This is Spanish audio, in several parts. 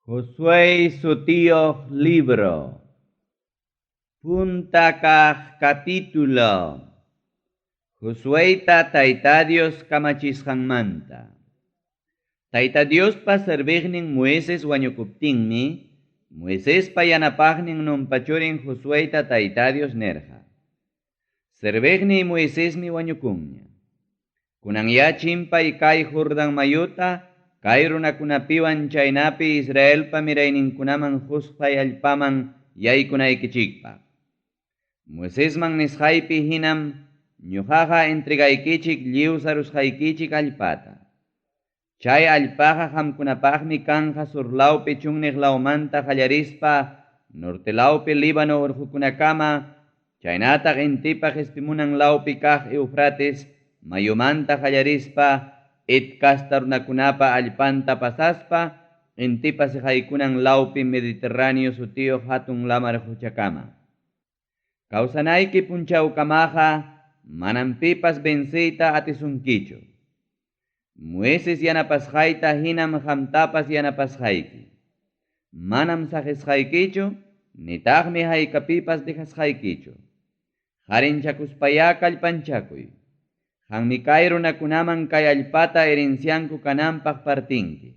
Josué su tío libro. Punta capítulo. Josué taita Dios kamachisqanmanta. Taita Dios pa servignin Moises wañukuptinmi, Moises pa yanapagnin numpachurin Josué taita Dios nerja. Servigni Moises mi wañukunña. Kunan yachimpa ikay Jordan mayuta, kay runakunapiwan chaynapi Israel pa mirayninkunaman huspay allpaman yaykunaykichikpa. Moises man nishaypi hinam ñuqaqa entregaykichik lliwsarusqaykichik allpata. Chay allpaqa qamkunapaqmi kanja surlawpi chunniq lawmanta qallarispa nortelawpi Líbano urqukunakama, chaynataq intipaq ispimunan lawpi kaq Eufrates mayumanta qallarispa itkasta runakunapa allpanta pasaspa intipa sijaykunan lawpi Mediterráneo sutiyo hatun lamar huchakama. Kawsanayki punchawkamaqa manam pipas venciyta atisunkichu. Moises yanapasqayta hinam qamtapas yanapasqayki. Manam saqisqaykichu, nitaqmi haykapipas dejasqaykichu. Qarinchakuspaya kallpanchakuy. Qanmi kay runakunaman kay allpata herencianku kananpaq partinki.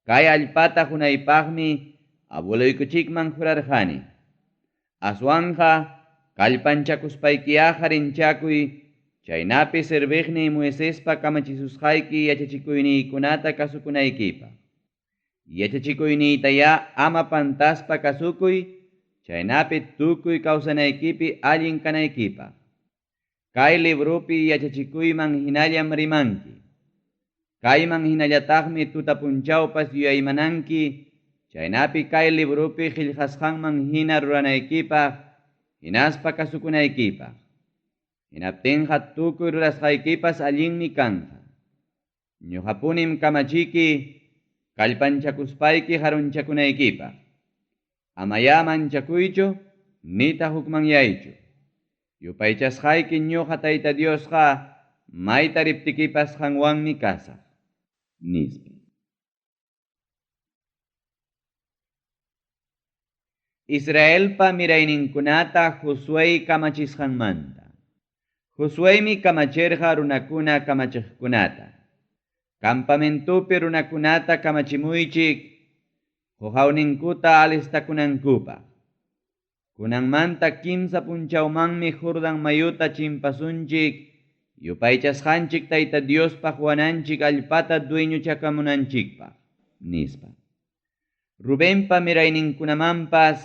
Kay allpata hunaypaqmi abueloykuchikman jurarqani. Aswanja kallpanchakuspaykiya qarinchakuy, chaynapi servigni Moisespa kamachisusqayki yachachikuyniykunata kasukunaykipa. Yachachikuyniytaya ama pantaspa kasukuy, chaynapi tukuy kawsanaykipi allin kanaykipa. Kay librupi yachachikuyman hinallam rimanki. Kayman hinallataqmi tutapunchawpas yuyaymananki, chaynapi kay librupi qillqasqanman hina ruranaykipaq, hinaspa kasukunaykipaq. Hinaptinqa tukuy rurasqaykipas allinmi kanqa. Ñuqapunim kamachiki kallpanchakuspayki harunchakunaykipaq. Amaya manchakuychu, nita hukmanyaychu. Yupaychasqayki ñuqa Tayta Diosqa mayta riptikipas qanwanmi kasaq. Nispa. Israelpa mirayninkunata Josué kamachisqanmanta. Josuémi kamachirqa runakuna kamachiqkunata. Campamentupi runakunata kamachimuychik, qujawninkuta alistakunankupaq. Kunanmanta kimsa punchawmanmi Jordan mayuta chimpasunchik, yupaychasqanchik Tayta Diospaq wananchik allpata dueñuchakamunanchikpaq. Nispa. Rubenpa mirayninkunamanpas,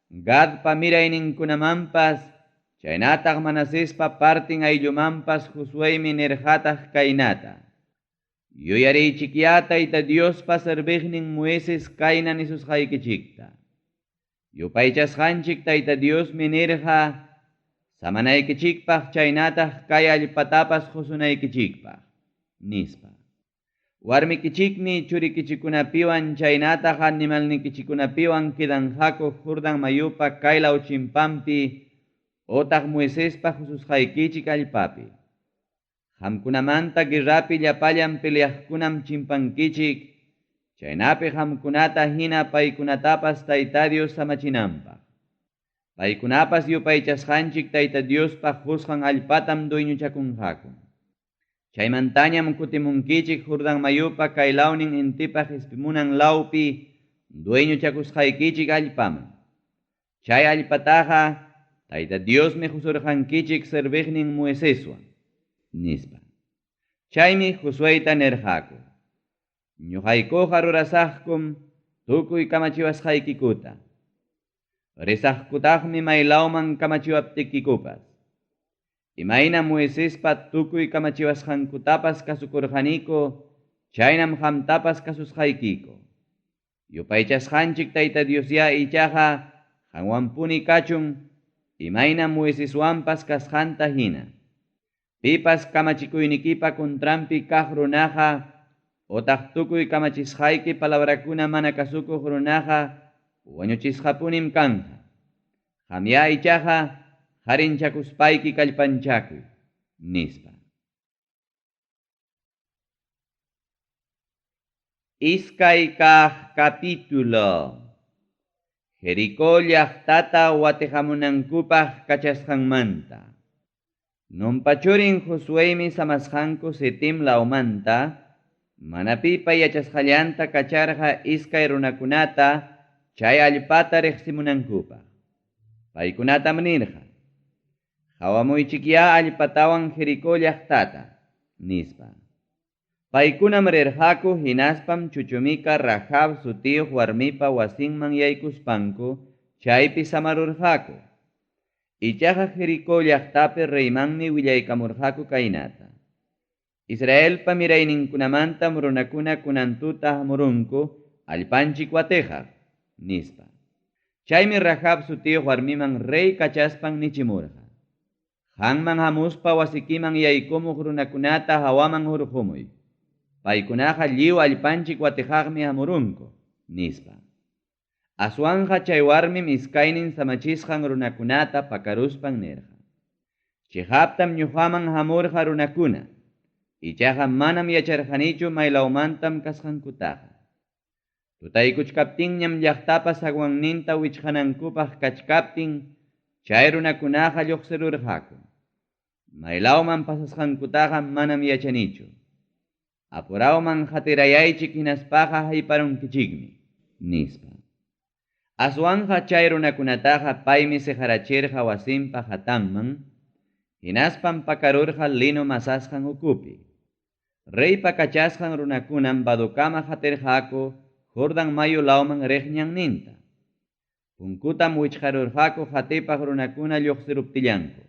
Gadpa mirayninkunamanpas, chaynataq Manasespa partin ayllumanpas Josuémi nirqataq kaynata. Yuyariychikya Tayta Diospa servignin Moises kayna nisusqaykichikta. Yupaychasqanchik Tayta Diosmi nirqa, samanaykichikpaq chaynataq kay allpatapas qusunaykichikpaq. Nispa. Warmikichikmi churikichikunapiwan chaynataq animalnikichikunapiwan kidanqakuq Jordan mayupa kay lawchimpampi otaq Moisespa hususqaykichik allpapi. Qamkunamanta guerrapi llapallan peleaqkunam chimpankichik, chaynapi qamkunata hina paykunatapas Tayta Dios samachinanpaq. Paykunapas yupaychasqanchik Tayta Diospaq husqan allpatam dueñuchakunqaku. Chaymantañam kutimunkichik Jordan mayupa kay lawnin intipaq ispimunan lawpi dueñuchakusqaykichik allpaman. Chay allpataqa Tayta Diosmi husurqankichik servignin Moiseswan. Nispa. Chaymi Josuéta nirqaku. Ñuqaykuqa rurasaqkum tukuy kamachiwasqaykikuta. Risaqkutaqmi maylawman kamachiwaptikikupas. Imayna Moisespa tukuy kamachiwasqankutapas kasukurqaniku, chaynam qamtapas kasusqaykiku. Yupaychasqanchik Tayta Diosya ichaqa qanwanpuni kachun, imayna Moiseswanpas kasqanta hina. Pipas kamachikuynikipa kontrampi kaq runaqa, otaq tukuy kamachisqayki palabrakuna mana kasukuq runaqa, wañuchisqapunim kanqa. Qamya ichaqa qarinchakuspayki kallpanchakuy. Nispa. Iskay kaq capítulo. Jericó llaqtata watejamunankupaq kachasqanmanta. Nompachurin Josuemi samasqanku Sitim laumanta, manapipa yachasqallanta kacharqa iskay runakunata chay allpata riqsimunankupaq. Paykunatam nirqa: hawamuychikya allpatawan Jericó llaqtata, nispa. Paykunam rirqaku hinaspam chuchumika Rahab sutiyuq warmipa wasinman yaykuspanku chaypi samarurqaku. Ichaqa Jericó llaqtapi reymanmi willaykamurqaku kaynata: Israelpa mirayninkunamantam runakuna kunantuta hamurunku allpanchik watejaq, nispa. Chaymi Rahab sutiyuq warmiman rey kachaspan nichimurqa: qanman hamuspa wasikiman yaykumuq runakunata hawaman hurqumuy. Paykunaqa lliw allpanchik watejaqmi hamurunku, nispa. Aswanja chay warmim iskaynin samachisqan runakunata pakaruspan nirqa: chihaptam ñuqaman hamurqa runakuna, ichaqa manam yacharqanichu maylawmantam kasqankutaqa. Tutaykuchkaptinñam llaqtapa sawanninta wichqanankupaq kachkaptin, chay runakunaqa lluqsirurqaku. Maylawman pasasqankutaqa manam yachanichu. Apurawman qatirayaychik hinaspaqa hayparunkichikmi, nispa. Aswanja chay runakunataqa paymi sijarachirqa wasinpa hatanman, hinaspam pakarurqa lino masasqan ukupi. Reypa kachasqan runakunam Badukama hatirqaku Jordan mayu lawman riqñan ninta. Punkutam wichqarurqaku hatipaq runakuna lluqsiruptillanku.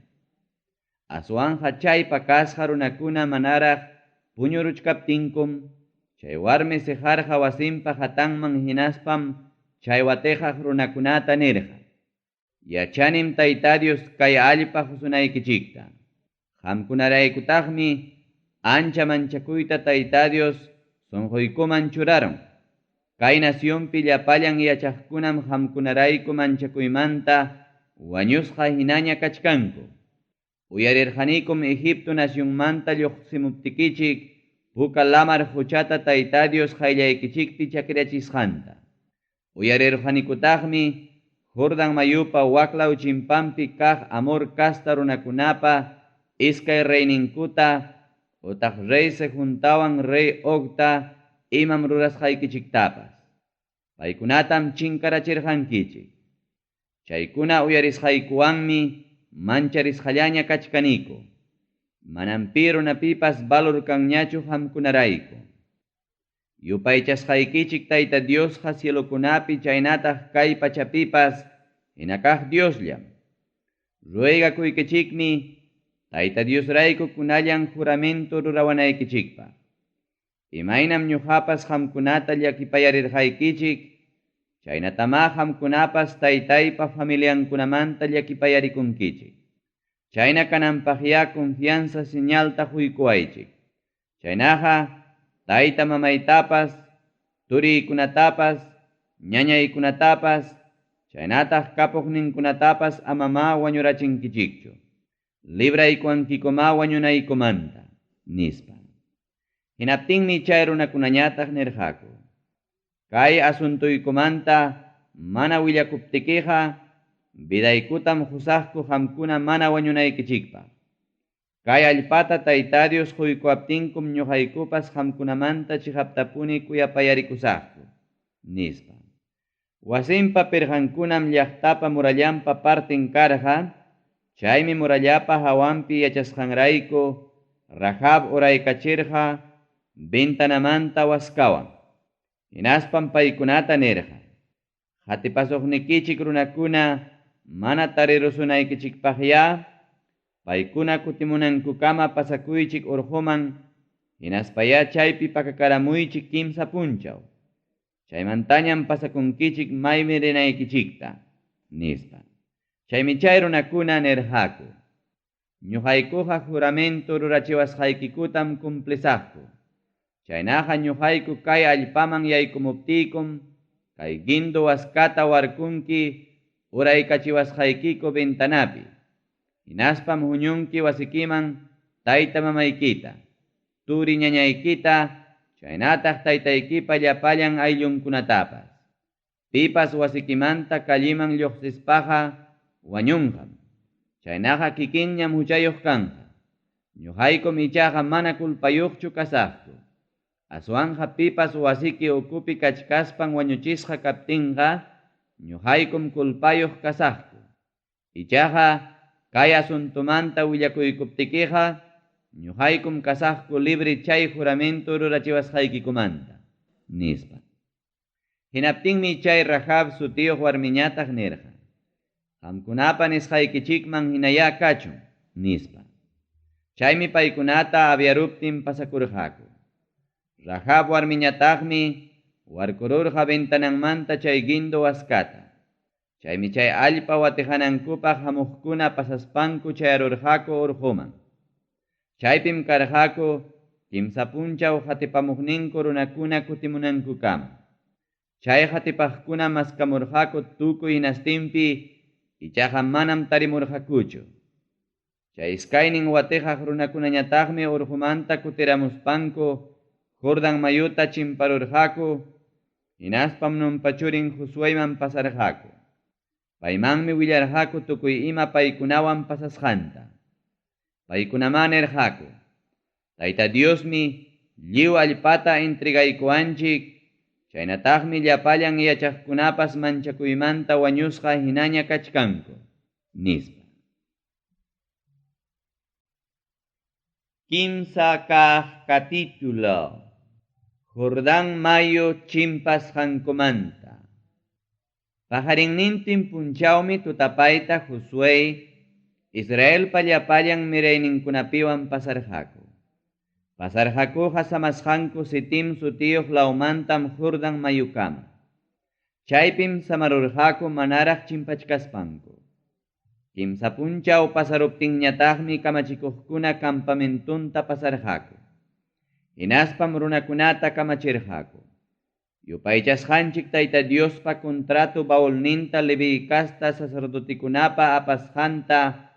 Aswanja chaypa kasqa runakuna manaraq puñuruchkaptinkum, chay warmi sijarqa wasinpa hatanman hinaspam chay watejaq runakunata nirqa: yachanim Tayta Dios kay allpa husunaykichikta. Qamkunaraykutaqmi ancha manchakuyta Tayta Dios sonquykuman churaron. Kay nacionpi llapallan yachaqkunam qamkunarayku manchakuymanta wañusqa hinaña kachkanku. Uyarirqanikum Egipto nacionmanta lluqsimuptikichik puka lamar huchata Tayta Dios qayllaykichikpi chakirachisqanta. Uyarirqanikutaqmi Jordan mayupa waklaw chimpampi kaq Amor kasta runakunapa iskay reyninkuta utaq rey Sejuntawan rey Ogta imam rurasqaykichiktapas. Paykunatam chinkarachirqankichik. Chaykuna uyarisqaykuwanmi mancharisqallaña kachkaniku. Manam pi runapipas valor kanñachu qamkunarayku. Yupaychasqaykichik Tayta Diosqa cielokunapi chaynataq kay pachapipas hinakaq Diosllam. Ruegakuykichikmi Tayta Diosrayku kunallan juramento rurawanaykichikpaq. Imaynam ñuqapas qamkunata llakipayarirqaykichik, chaynatama qamkunapas taytaypa familiankunamanta llakipayarikunkichik. Chayna kananpaqya confianza señalta huykuwaychik. Chaynaqa tayta mamaytapas, turiykunatapas, ñañaykunatapas, chaynataq kapuqninkunatapas amama wañurachinkichikchu. Libraykuankikuma wañunaykumanta, nispa. Hinaptinmi chay runakunañataq nirqaku: kay asuntuykumanta mana willakuptikiqa vidaykutam husaqku qamkuna mana wañunaykichikpaq. Kay allpata Tayta Dios quykuaptinkum ñuqaykupas qamkunamanta chihaptapuni kuyapayarikusaqku, nispa. Wasinpa pirqankunam llaqtapa murallanpa partin karqa, chaymi murallapa hawanpi yachasqanrayku Rahab uraykachirqa bintanamanta waskawan. Hinaspam paykunata nirqa: hatipasuqnikichik runakuna mana tarirusunaykichikpaqya paykuna kutimunankukama pasakuychik urquman, hinaspaya chaypi pakakaramuychik kimsa punchaw. Chaymantañam pasakunkichik maymi rinaykichikta, nispa. Chaymi chay runakuna nirqaku: ñuqaykuqa juramento rurachiwasqaykikutam cumplisaqku. Chaynaqa ñuqayku kay allpaman yaykumuptiykum kay guindo waskata warkunki uraykachiwasqaykiku bintanapi. Hinaspam huñunki wasikiman tayta mamaykita, turi ñañaykita, Chaynataq taytaykipa llapallan ayllunkunatapas. Pipas wasikimanta kalliman lluqsispaqa wañunqam. Chaynaqa kikinñam huchayuq kanqa. Ñuqaykum ichaqa mana culpayuqchu kasaqku. Aswanja pipas wasiki ukupi kachkaspan wañuchisqa kaptinqa ñuqaykum culpayuq kasaqku. Ichaqa kay asuntumanta willakuykuptikiqa ñuqaykum kasaqku libre chay juramento rurachiwasqaykikumanta nispa. Hinaptinmi chay Rahab sutiyuq warmiñataq nirqa: qamkunapa nisqaykichikman hinaya kachun nispa. Chaymi paykunata abyaruptin pasakurqaku. Rahab warmiñataqmi warkururqa ventananmanta chay guindo waskata. Chaymi chay allpa watijanankupaq hamuqkuna pasaspanku chayarurqaku urquman. Chaypim karqaku kimsa punchaw qatipamuqninku runakuna kutimunankukama. Chay qatipaqkuna maskamurqaku tukuy hinastinpi ichaqa manam tarimurqakuchu. Chay iskaynin watijaq runakunañataqmi urqumanta kutiramuspanku Jordan mayuta chimparurqaku, hinaspam numpachurin Josueman pasarqaku. Paymanmi willarqaku tukuy ima paykunawan pasasqanta. Paykunaman nirqaku: Tayta Diosmi lliw allpata entregaykuanchik, chaynataqmi llapallan yachaqkunapas manchakuymanta wañusqa hinaña kachkanku nispa. Kimsa kaq capítulo. Jordán mayo chimpasqankumanta. Pajarinnintin punchawmi tutapayta Josué Israel llapallan mirayninkunapiwan pasarqaku. Pasarqakuqa samasqanku Sitim sutiyuq lawmantam Jordán mayukama. Chaypim samarurqaku manaraq chimpachkaspanku. Kimsa punchaw pasaruptinñataqmi kamachikuqkuna campamentunta pasarqaku. Hinaspam runakunata kamachirqaku: yupaychasqanchik Tayta Diospa contrato baulninta Levi kasta sacerdotikunapa apasqanta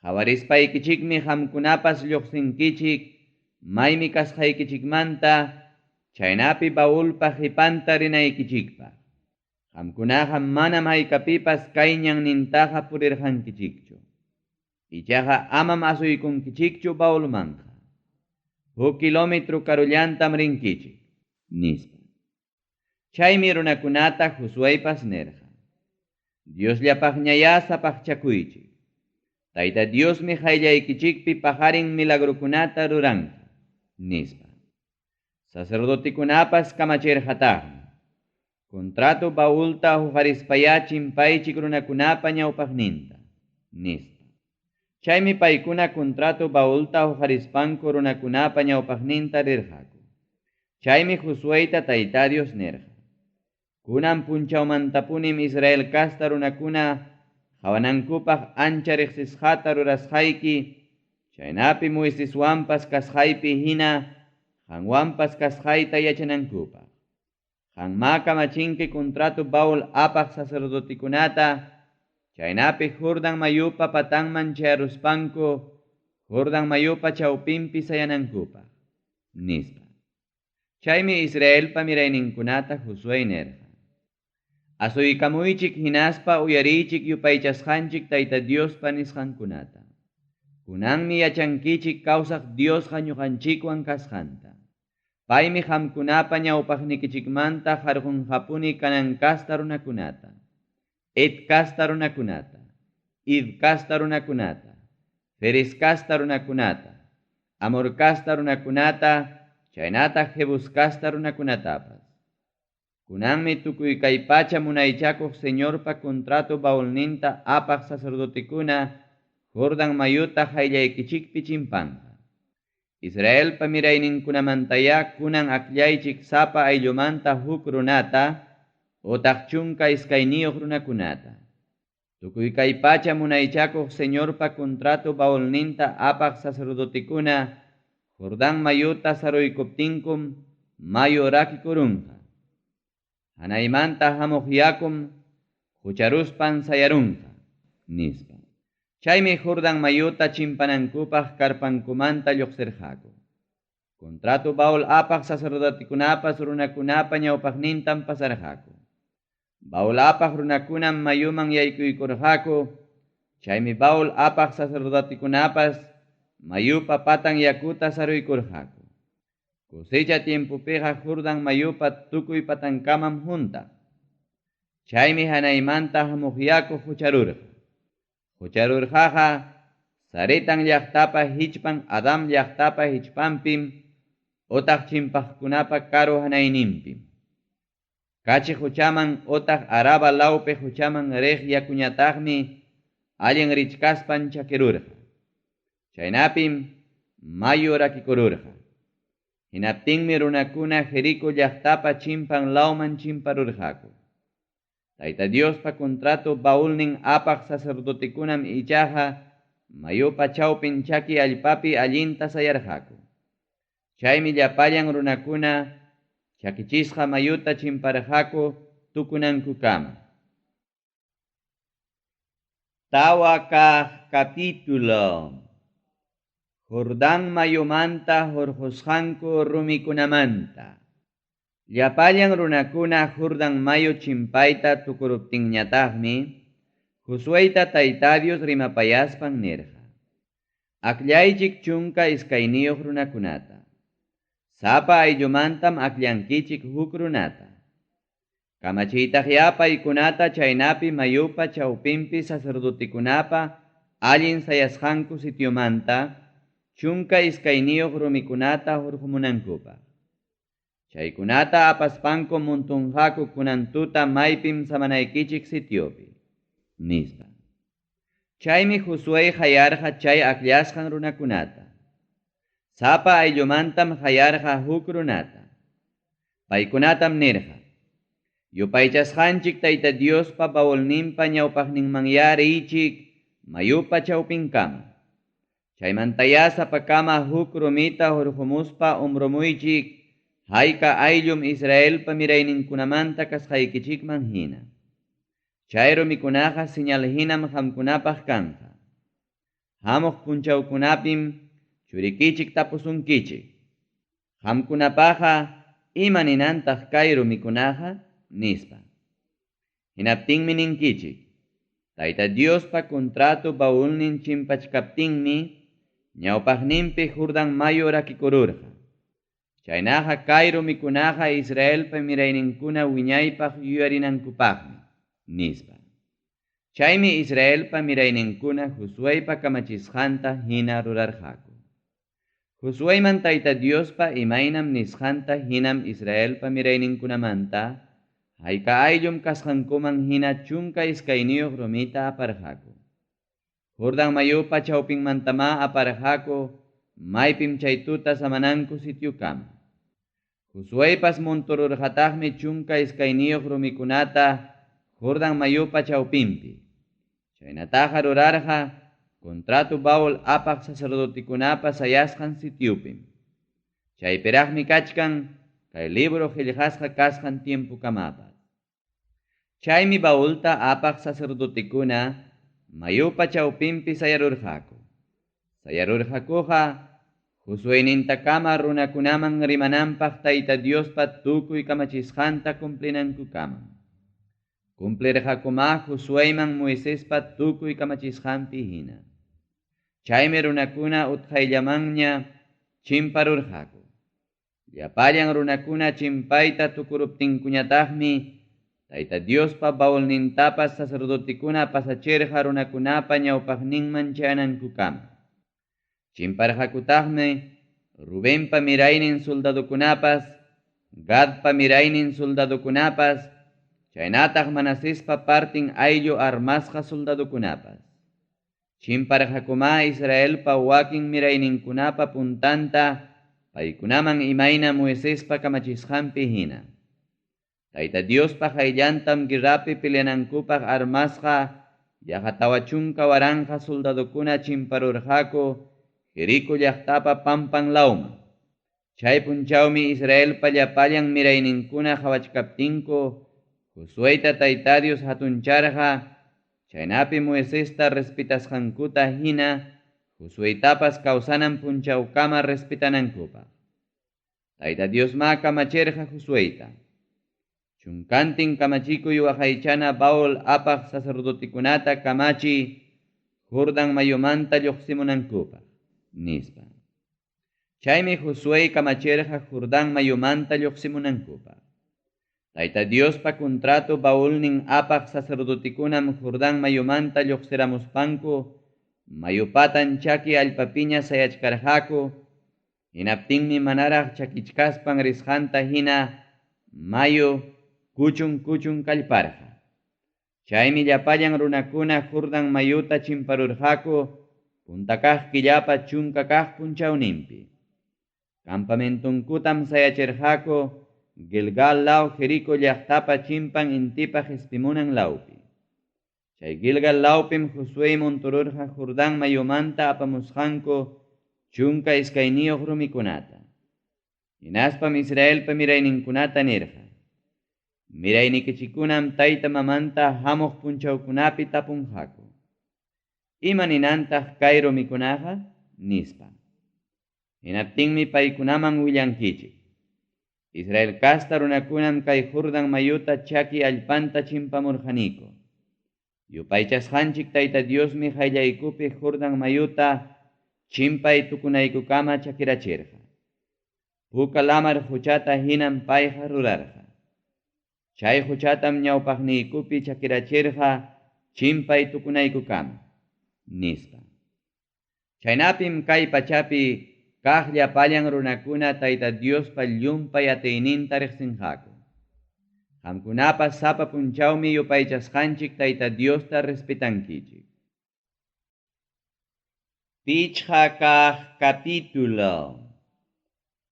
qhawarispaykichinmi qamkunapas lluqsinkichik maymi kasqaykichikmanta, chaynapi baulpa qhipanta rinaykichikpaq. Qamkunaqa manam haykapipas kayñan nintaqa purirqankichikchu. Ichaqa amam asuykunkichikchu baulmanqa. 1 kilometro karullantam rinkichik nispa. Chaymi runakunata Josuepas nirqa: Diosllapaqñaya sapaqchakuychik. Tayta Diosmi qayllaykichikpi pajarin milagrukunata ruranqa nispa. Sacerdotikunapas kamachirqataqmi: contrato baulta huqarispayachin paychik runakunapa ñawpaqninta nispa. Chaymi paykuna contrato baulta huqarispanku runakunapa ñawpaqninta rirqaku. Chaymi Josueta Tayta Dios nirqa: kunan punchawmantapunim Israel kasta runakuna qhawanankupaq ancha riqsisqata rurasqayki, chaynapi Moiseswanpas kasqaypi hina qanwanpas kasqayta yachanankupaq. Qanma kamachinki contrato baul apaq sacerdotikunata, chaynapi Jordan mayupa patanman chayaruspanku Jordan mayupa chawpinpi sayanankupaq nispa. Chaymi Israelpa mirayninkunata Josué nirqa: asuykamuychik hinaspa uyariychik yupaychasqanchik Tayta Diospa nisqankunata. Kunanmi yachankichik kawsaq Diosqa ñuqanchikwan kasqanta. Paymi qamkunapa ñawpaqnikichikmanta qarqunqapuni kanan kasta runakunata, Et kasta runakunata, Id kasta runakunata, Feres kasta runakunata, Amor kasta runakunata, chaynataq Jebus kasta runakunatapas. Kunanmi tukuy kay pacha munaychakuq Señorpa contrato baulninta apaq sacerdotikuna Jordan mayuta qayllaykichikpi chimpanqa. Israelpa mirayninkunamantaya kunan aklaychik sapa ayllumanta huk runata, otaq chunka iskayniyuq runakunata. Tukuy kay pacha munaychakuq Señorpa contrato baulninta apaq sacerdotikuna Jordan mayuta saruykuptinkum mayo rakikurunqa. Hanaymanta hamuq yakum hucharuspan sayarunqa nispa. Chaymi Jordan mayuta chimpanankupaq karpankumanta lluqsirqaku. Contrato baul apaq sacerdotikunapas runakunapa ñawpaqnintam pasarqaku. Baul apaq runakunam mayuman yaykuykurqaku, chaymi baul apaq sacerdotikunapas mayupa patan yakuta saruykurqaku. Cosecha tiempopiqa Jordan mayupa tukuy patankamam junta. Chaymi hanaymanta hamuq yaku hucharurqa. Hucharurqaqa Saretan llaqtapa hichpan Adam llaqtapa hichpanpim otaq chimpaqkunapa karu hanayninpim. Kachi huchaman otaq Araba lawpi huchaman riq yakuñataqmi allin richkaspan chakirurqa. Chaynapim mayu rakikururqa. Hinaptinmi runakuna Jericó llaqtapa chimpan lawman chimparurqaku. Tayta Diospa contrato baulnin apaq sacerdotikunam ichaqa mayupa chawpin chaki allpapi allinta sayarqaku. Chaymi llapallan runakuna chakichisqa mayuta chimparqaku tukunankukama. Tawa kaq capítulo. Jordán mayumanta hurqusqanku rumikunamanta. Llapallan runakuna Jordán mayu chimpayta tukuruptinñataqmi Josuéta Tayta Dios rimapayaspan nirqa. Aklaychik chunka iskayniyuq runakunata. Sapa ayllumantam akllankichik huk runata. Kamachiytaq yapaykunata chaynapi mayupa chawpinpi sacerdotikunapa allin sayasqanku sitiumanta chunka iskayniyuq rumikunata hurqumunankupaq. Chaykunata apaspanku muntunqaku kunantuta maypim samanaykichik sitiopi, nispa. Chaymi Josué hayarqa chay akllashqan runakunata. Sapa ayllumantam hayarqa huk runata. Paykunatam nirqa: yupaychasqanchik Tayta Diospa bawulninpa ñawpaqninmanyari ichik mayupa chawpinkama. Chaymantaya sapakama huk rumita hurqumuspa umrumuychik hayka ayllum Israelpa mirayninkunamanta kasqaykichikman hina. Chay rumikunaqa señal hinam hamkunapaq kanqa. Hamuq punchawkunapim churikichik tapusunkichik. Hamkunapaqa ima ninantaq kay rumikunaqa nispa. Hinaptinmi ninkichik: Tayta Diospa contrato baulnin chimpachkaptinmi ñawpaqninpi Jordán mayu rakikururqa. Chaynaqa kay rumikunaqa Israelpa mirayninkuna wiñaypaq yuyarinankupaqmi, nispa. Chaymi Israelpa mirayninkuna Josuépa kamachisqanta hina rurarqaku. Josuéman Tayta Diospa imaynam nisqanta hinam Israelpa mirayninkunamanta hayka ayllum kasqankuman hina chunka iskayniyuq rumita aparqaku. Jordán mayupa chawpinmantama aparqaku maypim chay tuta samananku sitiukama. Josuépas montururqataqmi chunka iskayniyuq rumikunata Jordán mayupa chawpinpi. Chaynataqa rurarqa contrato baul apaq sacerdotikunapa sayasqan sitiupim. Chaypiraqmi kachkan kay libro qillqasqa kasqan tiempukamapas. Chaymi baulta apaq sacerdotikuna mayupa chawpinpi sayarurqaku. Sayarurqakuqa Josuénintakama runakunaman rimananpaq Tayta Diospa tukuy kamachisqanta kumplinankukama. Cumplirqakuma Josuéman Moisespa tukuy kamachisqanpi hina. Chaymi runakuna utqayllamanña chimparurqaku. Llapallan runakuna chimpayta tukuruptinkuñataqmi Tayta Diospa bawlnintapas sacerdotikuna pasachirqa runakunapa ñawpaqninman chayanankukama. Chimparqakutaqmi Rubenpa miraynin soldadukunapas, Gadpa miraynin soldadukunapas, chaynataq Manasespa partin ayllu armasqa soldadukunapas. Chimparqakuma Israelpa wakin mirayninkunapa puntanta paykunaman imayna Moisespa kamachisqanpi hina. Tayta Diospa hayllantam guerrapi peleanankupaq armasqa yaqatawachunka waranqa soldadukuna chimparurqaku Jericó llaqtapa pampan lawman. Chay punchawmi Israelpa llapallan mirayninkuna hawachkaptinku Josuéta Tayta Dios hatuncharqa. Chaynapi Moisesta respetasqankuta hina Josuétapas kawsanan punchawkama respetanankupaq. Tayta Dios ma kamacherja Josueita. Chunkantin kamachikuy waqaychana Baul apaq sacerdotikunata kamachi Jordan mayumanta lluqsimunankupaq nispa. Chaymi Josué kamacherja Jordan mayumanta lluqsimunankupaq. Tayta Diospa contrato Baulnin apaq sacerdotikunam Jordan mayumanta lluqsiramuspanku mayupatan chaki allpapiña sayachkarqaku hinaptinmi manaraq chakichkaspan risqanta hina mayu kuchun kallparqa. Chaymi llapallan runakuna Jordan mayuta chimparurqaku puntakaq killapa chunka kaq punchawninpi. Campamentunkutam sayachirqaku Gilgal law Jerico llaqtapa chimpan intipaq ispimunan lawpi. Chay Gilgal lawpim Josué montururqa Jordan mayumanta apamusqanku chunka iskayniyuq rumikunata. Hinaspam Israelpa mirayninkunata nirqa. Miraynikichikunam tayta mamanta hamuq punchawkunapi tapunqaku. Ima ninantaq kay rumikunaqa nispa. Hinaptinmi paykunaman willankichik. Israel kasta runakunam kay Jordan mayuta chaki allpanta chimpamurqaniku. Yupaychasqanchik tayta Diosmi hayllaykupi Jordan mayuta chimpay tukunaykukama chakirachirqa. Puka lamar huchata hinam payqa rurarqa. Chay huchatam ñawpaqniykupi chakirachirqa chimpay tukunaykukama nispa. Chaynapim kay pachapi kaq llapallan runakuna tayta Diospa llumpay atiyninta riqsinqaku. Qamkunapas sapa punchawmi yupaychasqanchik tayta Diosta respetankichik. Pichqa kaq capítulo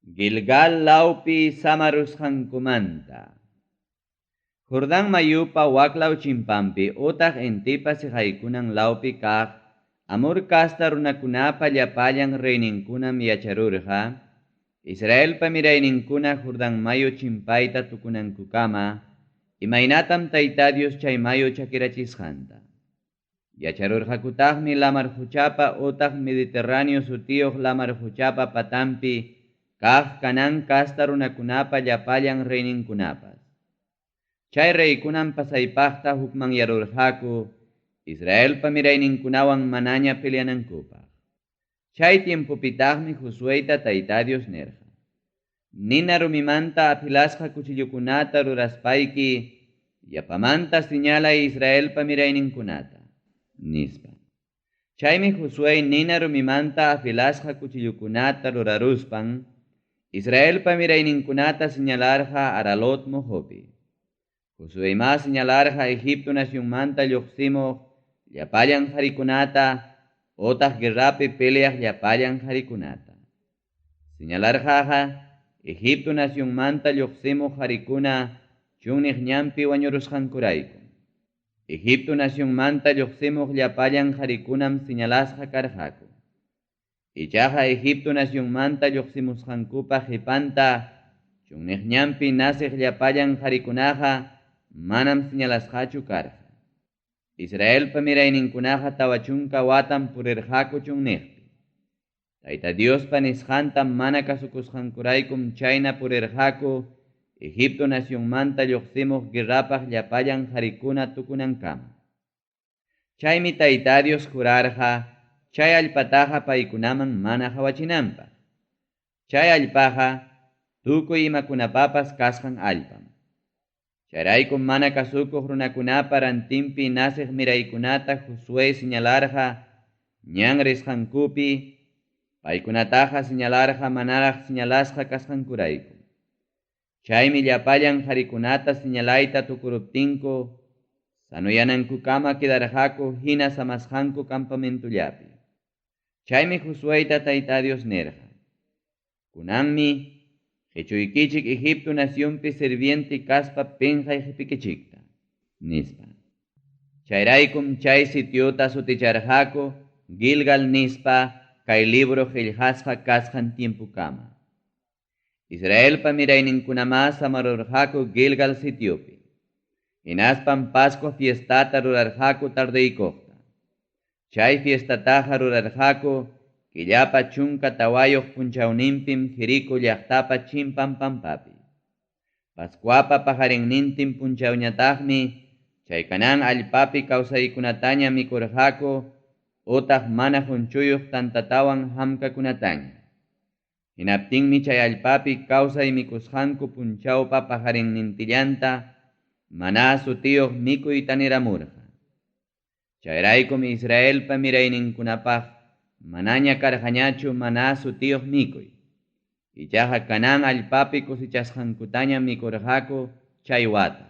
Gilgal lawpi samarusqankumanta. Jordan mayupa waklaw chimpampi utaq intipa siqaykunan lawpi kaq Amur kasta runakunapa llapallan reyninkunam yacharurqa, Israelpa mirayninkuna Jordan mayu chimpayta tukunankukama, imaynatam tayta Dios chay mayu chakirachisqanta. Yacharurqakutaqmi lamar huchapa utaq Mediterráneo sutiyuq lamar huchapa patampi kaq Canaán kasta runakunapa llapallan reyninkunapas. Chay reykunan pasaypaqta hukman yarurqaku, Israelpa mirayninkunawan manaña peleanankupaq. Chay tiempupitaqmi Josuéta tayta Dios nirqa. Nina rumimanta apilasqa kuchillukunata ruraspayki, yapamanta señalay Israelpa mirayninkunata, nispa. Chaymi Josué nina rumimanta apilasqa kuchillukunata ruraruspan, Israelpa mirayninkunata señalarqa Aralot mojopi. Josué ma señalarqa Egipto nacionmanta lluqsimuq llapallan qharikunata, otaq guerrapi peleaq llapallan qharikunata. Señalarqaqa Egipto nacionmanta lluqsimuq qharikuna chunniq ñanpi wañurusqankurayku. Egipto nacionmanta lluqsimuq llapallan qharikunam señalasqa karqaku. Ichaqa Egipto nacionmanta lluqsimusqankupaq qhipanta chunniq ñanpi nasiq llapallan qharikunaqa manam señalasqachu karqa. Israelpa mirayninkunaqa tawachunka watan purirqaku chunniqpi. Tayta Diospa nisqanta mana kasukusqankuraykum chayna purirqaku Egipto nacionmanta lluqsimuq guerrapaq llapallan qharikuna tukunankama. Chaymi tayta Dios jurarqa chay allpataqa paykunaman mana hawachinanpaq. Chay allpaqa tukuy imakunapapas kasqan allpam. Chayraykum mana kasukuq runakunapa rantinpi nasiq miraykunata Josué señalarqa ñan risqankupi, paykunataqa señalarqa manaraq señalasqa kasqankurayku. Chaymi llapallan qharikunata señalayta tukuruptinku, sanuyanankukama kidarqaku hina samasqanku campamentullapi. Chaymi Josuéta tayta Dios nirqa. Kunanmi Qhichuykichik Egipto nacionpi sirviente kaspa penjay qhipikichikta, nispa. Chayraykum chay sitiota suticharqaku Gilgal nispa kay libro qillqasqa kasqan tiempukama. Israelpa mirayninkunama samarurqaku Gilgal sitiopi. Hinaspam Pascua fiestata rurarqaku tardeykukta. Chay fiestataqa rurarqaku Killapa chunka tawayoq punchawninpim Jericó llaqtapa chimpan pampapi. Pascuapa pajarinnintin punchawñataqmi chay kanan allpapi kawsaykunataña mikurqaku utaq mana hunchuyuq tantatawan hamkakunataña. Hinaptinmi chay allpapi kawsay mikusqanku punchawpa pajarinnintilanta mana sutiyuq mikuyta niramurqa. Chayraykum Israelpa mirayninkunapaq manaña karqañachu mana sutiyuq mikuy. Ichaqa kanan allpapi kusechasqankutaña mikurqaku chay wata.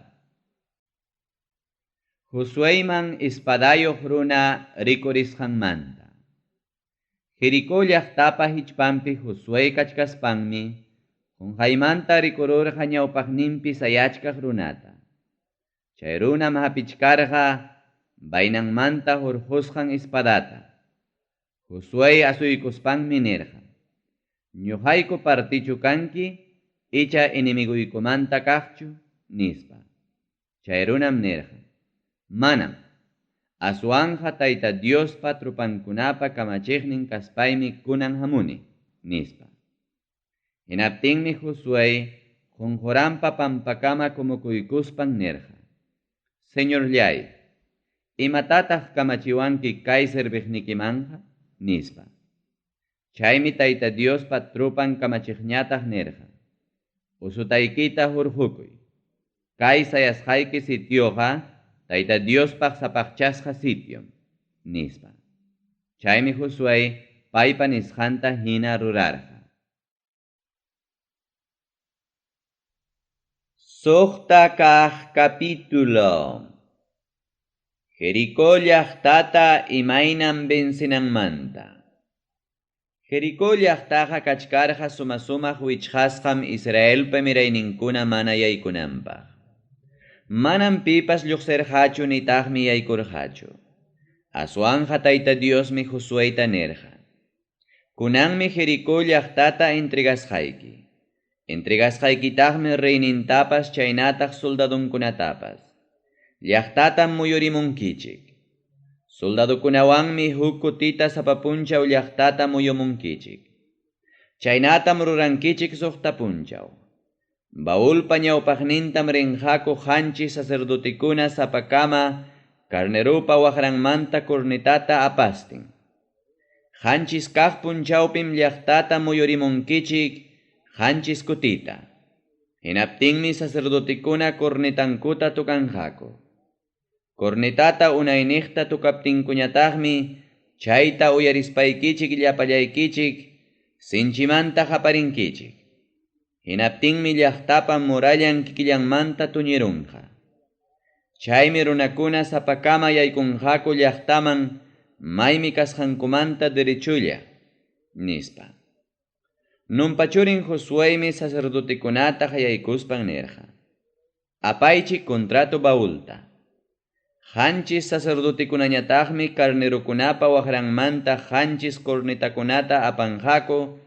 Josueyman espadayuq runa rikurisqanmanta. Jericó llaqtapa hichpampi Josué kachkaspanmi qunqaymanta rikururqa ñawpaqninpi sayachkaq runata. Chay runam hapichkarqa baynanmanta hurqusqan espadata. Josué asuykuspanmi nirqa: ñuqayku partichu kanki icha inimiguykumanta kaqchu nispa. Chay runam nirqa: manam, aswanja Tayta Diospa trupankunapa kamachiqnin kaspaymi kunan hamuni nispa. Hinaptinmi Josué qunquranpa pampakama kumukuykuspan nirqa: Señorllay, imatataq kamachiwanki kay serviqnikimanja nispa. Chaymi Tayta Diospa trupan kamachiqñataq nirqa: usutaykita hurqukuy. Kay sayasqayki sitioqa Tayta Diospaq sapaqchasqa sitiom nispa. Chaymi Josué paypa nisqanta hina rurarqa. Suqta kaq capítulo. Jericó llaqtata imaynan vencinanmanta. Jericó llaqtaqa kachkarqa sumasumaq wichqasqam Israelpa mirayninkuna mana yaykunanpaq. Manam pipas lluqsirqachu nitaqmi yaykurqachu. Aswanja Tayta Diosmi Josuéta nirqa: kunanmi Jericó llaqtata entregasqayki. Entregasqaykitaqmi reynintapas chaynataq soldadunkunatapas. Llaqtatam muyurimunkichik. Soldadukunawanmi huk kutita sapapunchaw llaqtata muyumunkichik. Chaynatam rurankichik suqta punchaw. Baulpa ñawpaqnintam rinqaku qanchis sacerdotikuna sapakama carnerupa waqranmanta cornetata apastin. Qanchis kaq punchawpim llaqtata muyurimunkichik qanchis kutita. Hinaptinmi sacerdotikuna cornetankuta tukanqaku. Cornetata unayniqta tukaptinkuñataqmi chayta uyarispaykichik llapallaykichik sinchimanta qaparinkichik. Hinaptinmi llaqtapa murallan kikillanmanta tuñirunqa. Chaymi runakuna sapakama yaykunqaku llaqtaman maymi kasqankumanta derechulla nispa. Numpachurin Josuémi sacerdotikunata yaykuspan nirqa: apaychik contrato baulta. Qanchis sacerdotikunañataqmi carnerukunapa waqranmanta qanchis cornetakunata apanqaku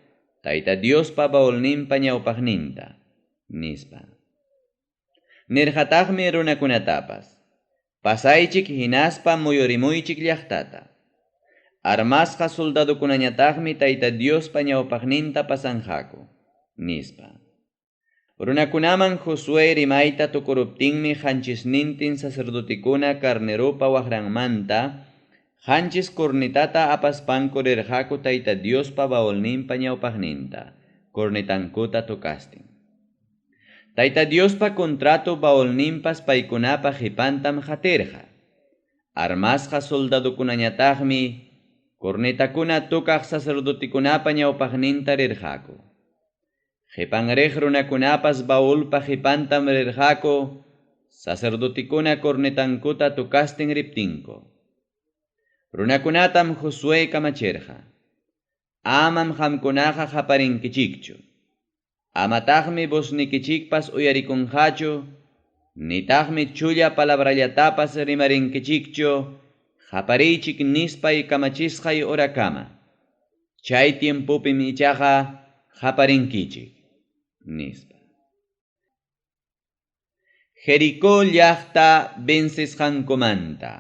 Tayta Diospa baulninpa ñawpaqninta nispa. Nirqataqmi runakunatapas: pasaychik hinaspa muyurimuychik llaqtata. Armasqa soldadukunañataqmi Tayta Diospa ñawpaqninta pasanqaku nispa. Runakunaman Josué rimayta tukuruptinmi qanchisnintin sacerdotikuna carnerupa waqranmanta qanchis cornetata apaspanku rirqaku Tayta Diospa baulninpa ñawpaqninta cornetankuta tukastin. Tayta Diospa contrato baulninpas paykunapa qipantam qatirqa. Armasqa soldadukunañataqmi cornetakuna tukaq sacerdotikunapa ñawpaqninta rirqaku. Qipanriq runakunapas baulpa qipantam rirqaku sacerdotikuna cornetankuta tukastin riptinko. Runakunatam Josué kamachirqa: amam qamkunaqa qaparinkichikchu. Amataqmi busnikichikpas uyarikunqachu, nitaqmi chulla palabrallatapas rimarinkichikchu qapariychik nispay kamachisqay urakama. Chay tiempupim ichaqa qaparinkichik nispa. Jericó llaqta vencisqankumanta.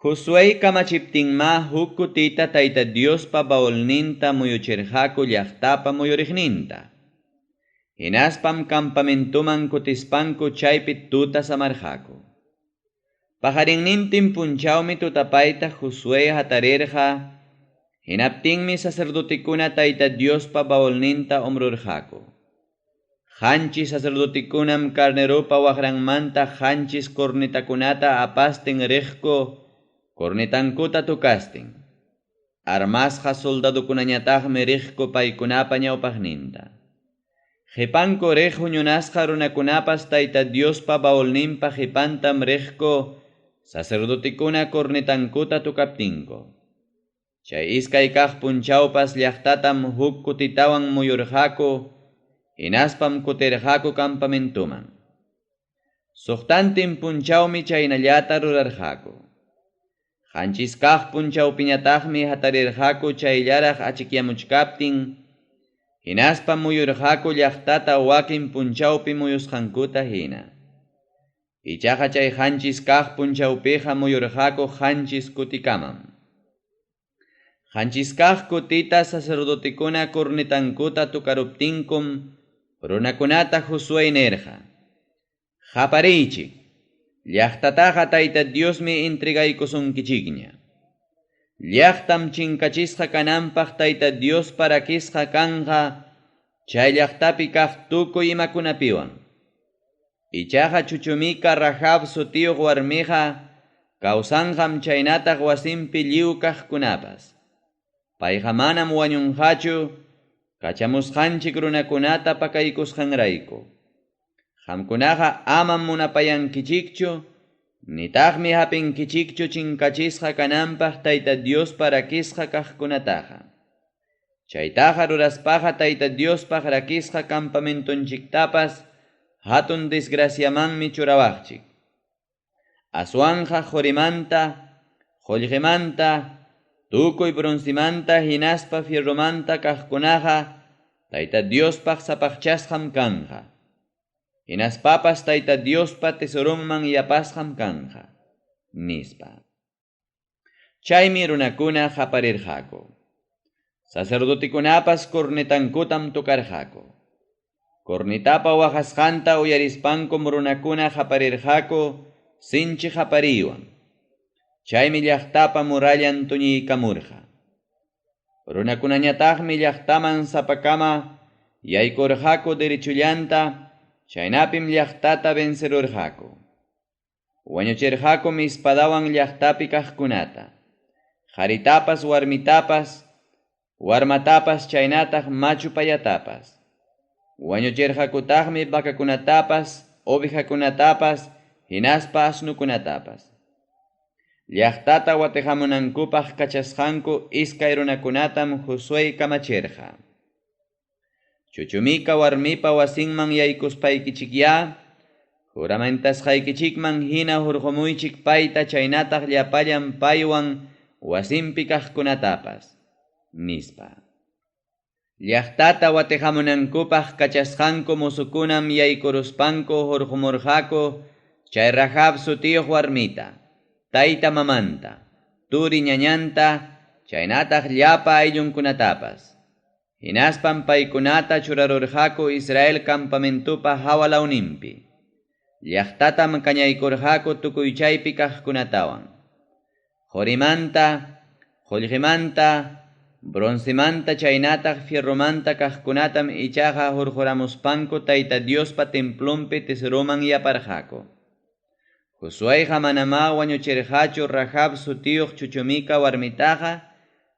Josué kamachiptinma huk kutita Tayta Diospa baolninta muyuchirqaku llaqtapa muyuriqninta. Hinaspam campamentuman kutispanku chaypi tuta samarqaku. Pajarinnintin punchawmi tutapayta Josué hatarirqa, hinaptinmi sacerdotikuna Tayta Diospa baolninta umrurqaku. Hanchis sacerdotikunam carneropa waqranmanta hanchis cornetakunata apastin riqku, cornetankuta tukastin. Armasqa soldadukunañataqmi riqku paykunapa ñawpaqninta. Qipanku riq huñunasqa runakunapas Tayta Diospa baolninpa qipantam riqku, sacerdotikuna cornetankuta tukaptinku. Chay iskay kaq punchawpas llaqtatam huk kutitawan muyurqaku, hinaspam kutirqaku campamentuman. Suqtantin punchawmi chaynallata rurarqaku. Hanchis kaq punchawpiñataqmi hatarirqaku chayllaraq achikyamuchkaptin, hinaspam muyurqaku llaqtata wakin punchawpi muyusqankuta hina. Ichaqa chay hanchis kaq punchawpiqa muyurqaku hanchis kutikamam. Hanchis kaq kutita sacerdotikuna cornetankuta tukaruptinkum, runakunata Josué nirqa: "Qapariychik, llaqtataqa Tayta Diosmi entregaykusunkichikña. Llaqtam chinkachisqa kananpaq Tayta Dios parakisqa kanqa chay llaqtapi kaq tukuy imakunapiwan. Ichaqa chuchumika Rahab sutiyuq warmiqa kawsanqam chaynataq wasinpi lliw kaqkunapas. Payqa manam wañunqachu, kachamusqanchik runakunata pakaykusqanrayku. Qamkunaqa amam munapayankichikchu, nitaqmi hapinkichikchu chinkachisqa kananpaq Tayta Dios parakisqa kaqkunataqa. Chaytaqa ruraspaqa Tayta Diospaq rakisqa campamentunchiktapas hatun desgraciamanmi churawaqchik. Aswanqa qorimanta, qollqimanta, tukuy bronzimanta hinaspa fierrumanta kaqkunaqa Tayta Diospaq sapaqchasqam kanqa. Hinaspapas Tayta Diospa tesorunman yapasqam kanqa", nispa. Chaymi runakuna qaparirqaku. Sacerdotikunapas cornetankutam tukarqaku. Cornetapa waqasqanta uyarispankum runakuna qaparirqaku sinchi qapariywan. Chaymi llaqtapa murallan tuñiykamurqa. Runakunañataqmi llaqtaman sapakama yaykurqaku derechullanta, chaynapim llaqtata vencerurqaku. Wañuchirqakum ispadawan llaqtapi kaqkunata, qaritapas warmitapas, warmatapas chaynataq machu payatapas. Wañuchirqakutaqmi vacakunatapas, ovejakunatapas, hinaspa asnukunatapas. Llaqtata watihamunankupaq kachasqanku iskay runakunatam Josué kamachirqa. Chuchumika warmipa wasinman yaykuspaykichikya, juramentasqaykichikman hina hurqumuychik payta chaynataq llapallan paywan wasinpi kaqkunatapas", nispa. Llaqtata watihamunankupaq kachasqanku musukunam yaykuruspanku hurqumurqaku chay Rahab sutiyuq warmita, tayta mamanta, turi ñañanta, chaynataq llapa ayllunkunatapas. Hinaspam paykunata churarurqaku Israel campamentupa hawalawninpi. Llaqtatam kañaykurqaku tukuy chaypi kaqkunatawan. Qorimanta, qollqimanta, bronzimanta chaynataq fierrumanta kaqkunatam ichaqa hurquramuspanku Tayta Diospa templumpi tesoruman yaparqaku. Josuéqa manama wañuchirqachu Rahab sutiyuq chuchumika warmitaqa,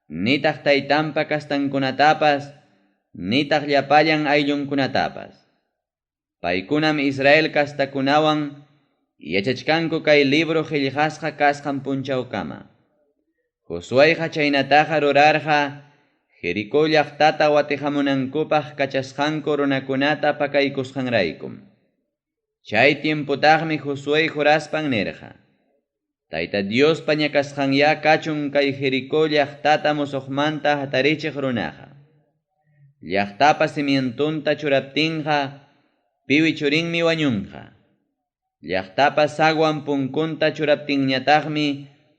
nitaq taytanpa kastankunatapas, nitaq llapallan ayllunkunatapas. Paykunam Israel kastakunawan yachachkanku kay libro qillqasqa kasqan punchawkama. Josuéqa chaynataqa rurarqa Jericó llaqtata watihamunankupaq kachasqanku runakunata pakaykusqanraykum. Chay tiemputaqmi Josué juraspan nirqa: "Tayta Diospa ñakasqanya kachun kay Jericó llaqtata musuqmanta hatarichiq runaqa. Llaqtapa cimientunta churaptinqa piwi wañunqa. Llaqtapa sagwan punkunta churaptinñataqmi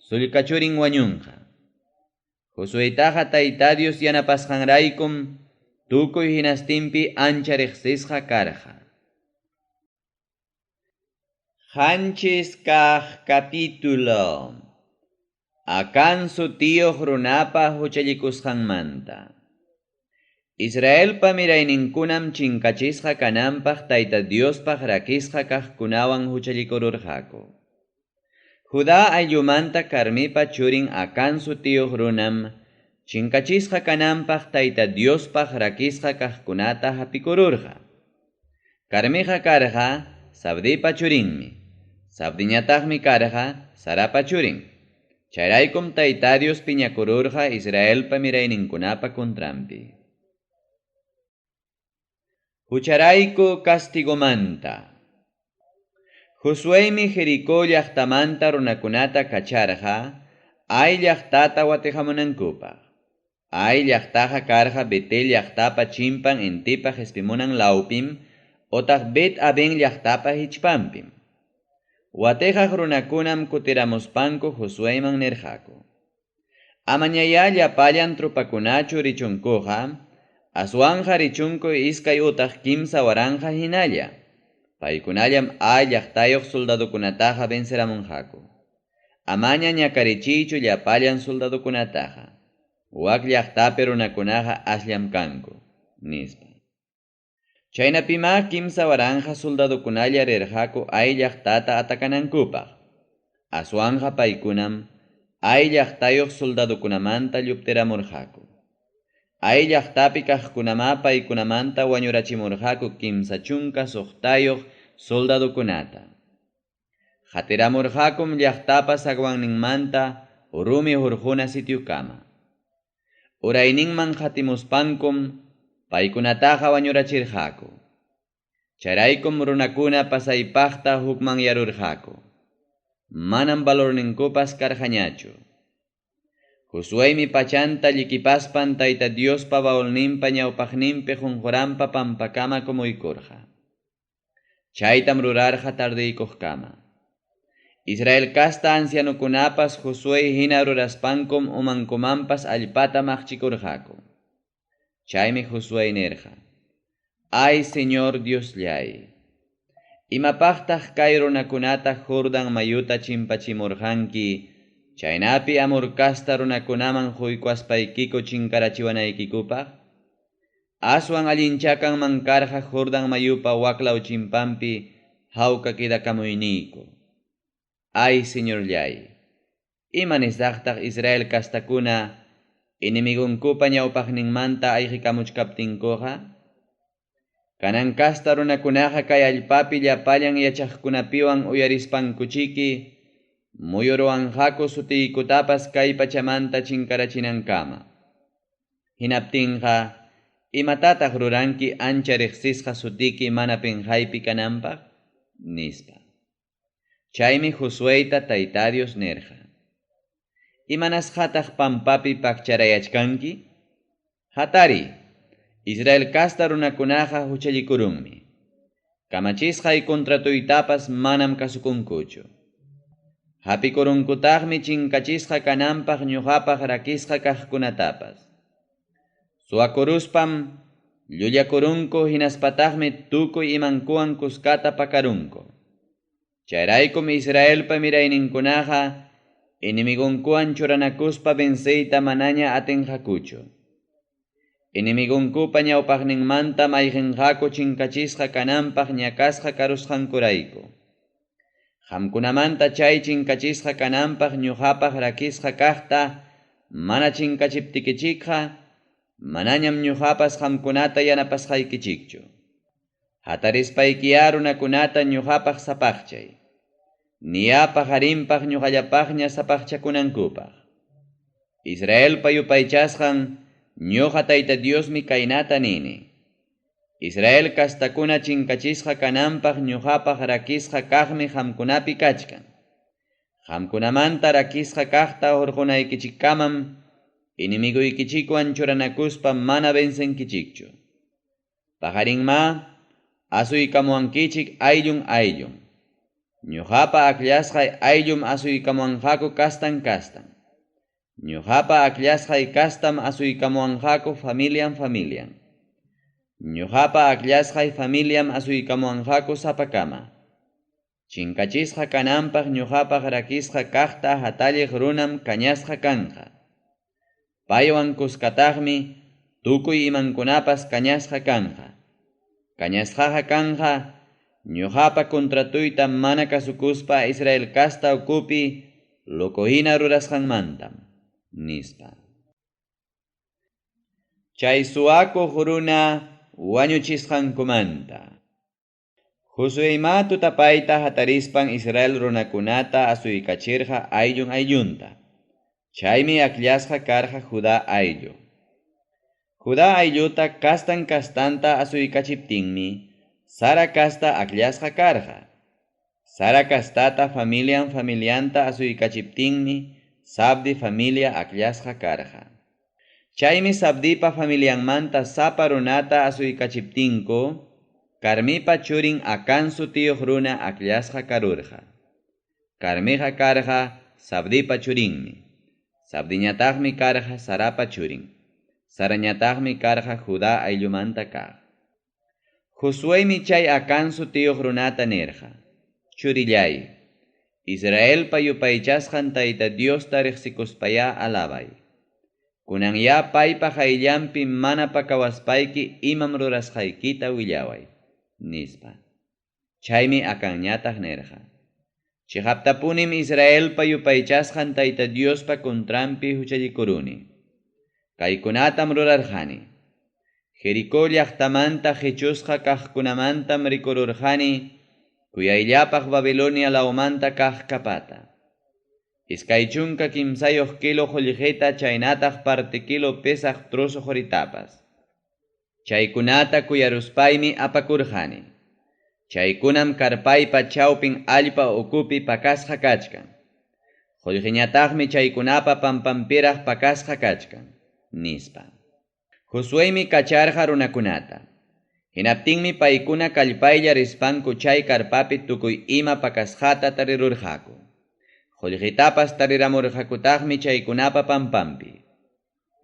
sullkachurin wañunqa. Josuetaqa tayta Dios yanapasqanraykum tukuy hinastinpi ancha riqsisqa karqa. Qanchis kaq capítulo. Akan sutiyuq runapa huchallikusqanmanta. Israelpa mirayninkunam chinkachisqa kananpaq tayta Diospaq rakisqa kaqkunawan huchallikururqaku. Judá ayllumanta Carmipa churin Akan sutiyuq runam chinkachisqa kananpaq tayta Diospaq rakisqa kaqkunata hapikururqa. Carmiqa karqa Sabdipa churinmi. Sabdiñataqmi karqa Sarapa churin. Chayraykum tayta Dios piñakururqa Israelpa mirayninkunapa kontrampi. Hucharayku castigomanta. Josuemi Jericó llaqtamanta runakunata kacharqa ay llaqtata watihamunankupaq. Ay llaqtaqa karqa Betel llaqtapa chimpan intipaq espimunan laupim otaq Bet Aben llaqtapa hichpampim. Watejaq runakunam kutiramuspanku Josueman nirqaku. Amañaya llapallan trupakunachu richunkuqa, aswanja richunku iskay utaq kimsa waranja hinalla. Paykunallam ay llaqtayuq soldadukunataqa venceramunqaku. Amaña ñakarichiychu llapallan soldadukunataqa. Wak llaqtapi runakunaqa ashllam kanku, nispa. Chaynapima kimsa waranja soldadukunalla rirqaku ay llaqtata atakanankupaq. Aswanja paykunam ay llaqtayuq soldadukunamanta lluptiramurqaku. Ay llaqtapi kaqkunama paykunamanta wañurachimurqaku kimsa chunka suqtayuq soldadukunata. Qatiramurqakum llaqtapa sagwanninmanta urumi hurquna sitiukama. Urayninman qatimuspankum paykunataqa wañurachirqaku. Chayraykum runakuna pasaypaqta hukman yarurqaku. Manam valorninkupas karqañachu. Josuemi pachanta llikipaspan tayta Diospa baulninpa ñawpaqninpi qunquranpa pampakama kumuykurqa. Chaytam rurarqa tardiykuqkama. Israel kasta ancianukunapas Josue hina ruraspankum umankumanpas allpata maqchikurqaku. Chaymi Josue nirqa: Ay Señor Diosllay, imapaqtaq kay runakunata Jordan mayuta chimpachimurqanki, chaynapi amurkasta runakunaman huykuaspaykiku chinkarachiwanaykikupaq? Aswan allinchakan mankarqa Jordan mayupa waklaw chimpampi hawka kidakamuyniku. Ay Señorllay, imanisaqtaq Israel kastakuna inimigunkupa ñawpaqninmanta ayqikamuchkaptinkuqa? Kanan kasta runakunaqa kay allpapi llapallan yachaqkunapiwan uyarispankuchiki, muyuruwanqaku sutiykutapas kay pachamanta chinkarachinankama. Hinaptinqa, imatataq ruranki ancha riqsisqa sutiki mana pinqaypi kananpaq? Nispa. Chaymi Josueta tayta Dios nirqa: Imanasqataq pampapi pakcharayachkanki? Hatari, Israel kasta runakunaqa huchallikurunmi. Kamachisqay kontratuytapas manam kasukunkuchu. Hapikurunkutaqmi chinkachisqa kananpaq ñuqapaq rakisqa kaqkunatapas. Suwakuruspam llullakurunku hinaspataqmi tukuy imankuwan kuskata pakarunku. Chayraykum Israelpa mirayninkunaqa inimigunkuwan churanakuspa venceyta manaña atinqakuchu. Inimigunkupa ñawpaqninmanta mayqinqaku chinkachisqa kananpaq ñakasqa karusqankurayku. Qamkunamanta chay chinkachisqa kananpaq ñuqapaq rakisqa kaqta mana chinkachiptikichikqa, manañam ñuqapas qamkunata yanapasqaykichikchu. Hatarispaykiya runakunata ñuqapaq sapaqchay. Niyapaq harinpaq ñuqallapaqña sapaqchakunankupaq. Israelpa yupaychasqan ñuqa tayta Diosmi kaynata nini. Israel kastakuna chinkachisqa kananpaq ñuqapaq rakisqa kaqmi qamkunapi kachkan. Qamkunamanta rakisqa kaqta hurqunaykichikkamam inimiguykichikuwan churanakuspa mana vencenkichikchu. Pajarinma asuykamuwankichik ayllun ayllun. ñuqapa akllashqay ayllum asuykamuwanqaku kastan. Ñuqapa akllashqay kastam asuykamuwanqaku familian. Ñuqapa akllashqay familiam asuykamuwanqaku sapakama. Chinkachisqa kananpaq ñuqapaq rakisqa kaqta hatalliq runam kañasqa kanqa. Paywan kuskataqmi tukuy imankunapas kañasqa kanqa. Kañasqaqa kanqa ñuqapa kontratuyta mana kasukuspa Israel kasta ukupi lokohina rurasqanmantam nispa. Chay suwakuq runa wañuchisqankumanta. Josuema tutapayta hatarispan Israel runakunata asuykachirqa ayllunta. Chaymi akllashqa karqa Judá ayllu. Judá aylluta kastanta asuykachiptinmi Sara kasta akllashqa karqa. Sara kastata familianta asuykachiptinmi Sabdi familia akllashqa karqa. Chaymi Sabdipa familianmanta sapa runata asuykachiptinku Carmipa churin Acán sutiyuq runa akllashqa karurqa. Carmiqa karqa Sabdipa churinmi. Sabdiñataqmi karqa Sarapa churin. Sarañataqmi karqa Judá ayllumanta kaq. Josuemi chay Acán sutiyuq runata nirqa. Churillay, Israelpa yupaychasqan Tayta Diosta riqsikuspaya alabay. Kunanya paypa hayllampi mana pakawaspayki imam rurasqaykita willaway. Nispa. Chaymi Acánñataq nirqa. Chihaptapunim Israelpa yupaychasqan Tayta Diospa kontrampi huchallikuruni. Kaykunatam rurarqani. Jericó llaqtamanta hichusqa kaqkunamantam rikururqani kuyayllapaq Babilonia lawmanta kaq kapata. Iskaychunka kimsayuq kilo qullqita chaynataq parti kilo pesaq trozo horitapas. Chaykunata kuyaruspaymi apakurqani. Chaykunam karpaypa chawpin allpa ukupi pakasqa kachkan. Qullqiñataqmi chaykunapa pampampiraq pakasqa kachkan. Nispa. Josuemi kacharqa runakunata. Hinaptinmi paykuna kallpaylla rispanku chay karpapi tukuy ima pakasqata tarirurqaku. Qullqitapas tariramurqakutaqmi chaykunapa pampampi.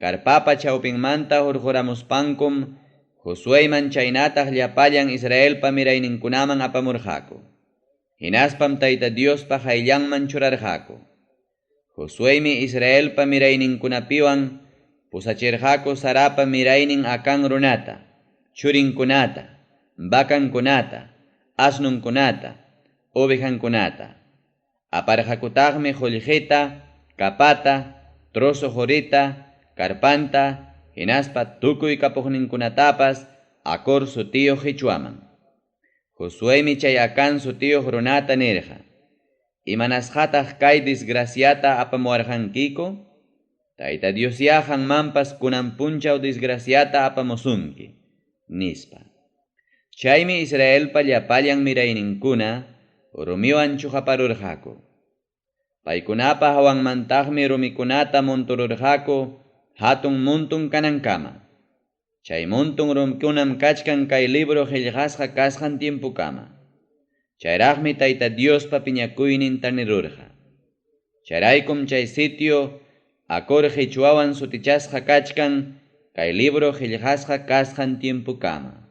Karpapa chawpinmanta hurquramuspankum Josueyman chaynataq llapallan Israelpa mirayninkunaman apamurqaku. Hinaspam Tayta Diospa hayllanman churarqaku. Josuemi Israelpa mirayninkunapiwan pusachirqaku Sarapa miraynin Acán runata, churinkunata, vacankunata, asnunkunata, ovejankunata. Aparqakutaqmi qullqita, kapata, trozo horita, karpanta, hinaspa tukuy kapuqninkunatapas Acor sutiyuq Hichuaman. Josuemi chay Acán sutiyuq runata nirqa. Imanasqataq kay disgraciata apamuwarqankiku? Tayta Diosyahanmanpas kunan punchaw disgraciata apamusunki. Nispa. Chaymi Israelpa llapallan mirayninkuna rumiwan chuqaparurqaku. Paykunapa hawanmantaqmi rumikunata montururqaku hatun muntun kanankama. Chay muntun rumkunam kachkan kay libro qillqasqa kasqan tiempukama. Chayraqmi Tayta Diospa piñakuynin tanirurqa. Chayraykum chay sitio Acor Hichuawan sutichasqa kachkan kay libro qillqasqa kasqan tiempukama.